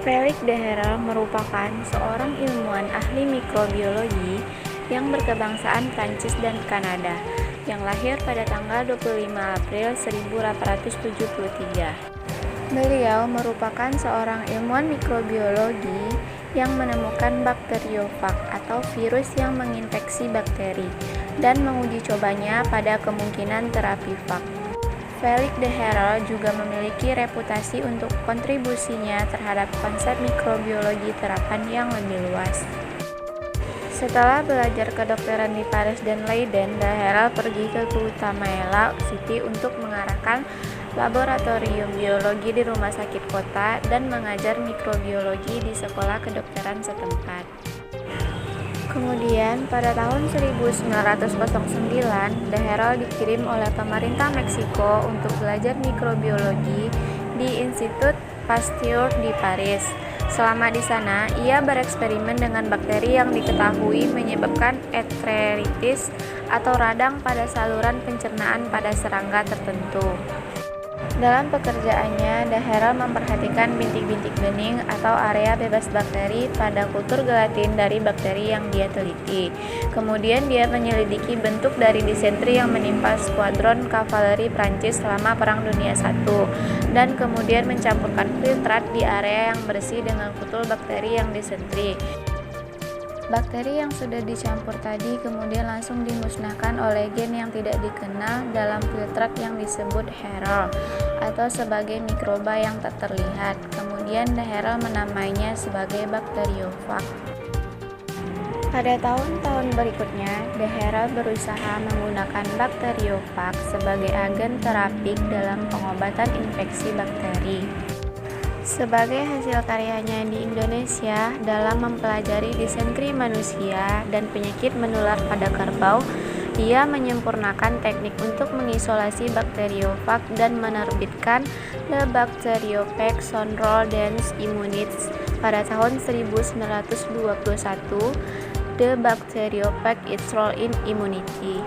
Felix de Herel merupakan seorang ilmuwan ahli mikrobiologi yang berkebangsaan Prancis dan Kanada, yang lahir pada tanggal 25 April 1873. Beliau merupakan seorang ilmuwan mikrobiologi yang menemukan bakteriofag atau virus yang menginfeksi bakteri dan menguji cobanya pada kemungkinan terapi fag. Felix de Herel juga memiliki reputasi untuk kontribusinya terhadap konsep mikrobiologi terapan yang lebih luas. Setelah belajar kedokteran di Paris dan Leiden, de Herel pergi ke Guatemala City untuk mengarahkan laboratorium biologi di rumah sakit kota dan mengajar mikrobiologi di sekolah kedokteran setempat. Kemudian, pada tahun 1909, de Herel dikirim oleh pemerintah Meksiko untuk belajar mikrobiologi di Institut Pasteur di Paris. Selama di sana, ia bereksperimen dengan bakteri yang diketahui menyebabkan enteritis atau radang pada saluran pencernaan pada serangga tertentu. Dalam pekerjaannya, de Herel memperhatikan bintik-bintik bening atau area bebas bakteri pada kultur gelatin dari bakteri yang dia teliti. Kemudian dia menyelidiki bentuk dari disentri yang menimpa skuadron kavaleri Prancis selama Perang Dunia I, dan kemudian mencampurkan filtrat di area yang bersih dengan kutul bakteri yang disentri. Bakteri yang sudah dicampur tadi kemudian langsung dimusnahkan oleh gen yang tidak dikenal dalam filtrat yang disebut Herel, atau sebagai mikroba yang tak terlihat. Kemudian de Herel menamainya sebagai bakteriofag. Pada tahun-tahun berikutnya, de Herel berusaha menggunakan bakteriofag sebagai agen terapik dalam pengobatan infeksi bakteri. Sebagai hasil karyanya di Indonesia dalam mempelajari disentri manusia dan penyakit menular pada kerbau, ia menyempurnakan teknik untuk mengisolasi bakteriofag dan menerbitkan Le Bacteriophage Control des Immunités pada tahun 1921, The Bacteriophage Its Role in Immunity.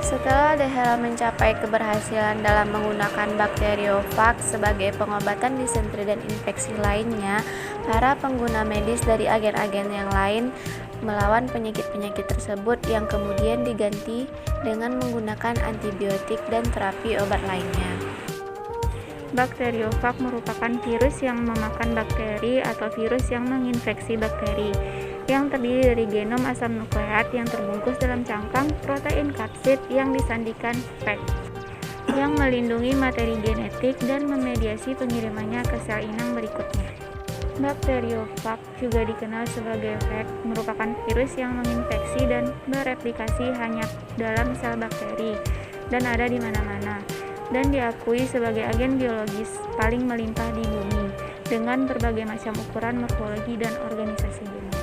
Setelah de Herel mencapai keberhasilan dalam menggunakan bakteriofag sebagai pengobatan disentri dan infeksi lainnya, para pengguna medis dari agen-agen yang lain melawan penyakit-penyakit tersebut yang kemudian diganti dengan menggunakan antibiotik dan terapi obat lainnya. Bakteriofag merupakan virus yang memakan bakteri atau virus yang menginfeksi bakteri, yang terdiri dari genom asam nukleat yang terbungkus dalam cangkang protein kapsid yang disandikan spike, yang melindungi materi genetik dan memediasi pengirimannya ke sel inang berikutnya. Bakteriofag juga dikenal sebagai fag, merupakan virus yang menginfeksi dan bereplikasi hanya dalam sel bakteri dan ada di mana-mana, dan diakui sebagai agen biologis paling melimpah di bumi dengan berbagai macam ukuran morfologi dan organisasi bumi.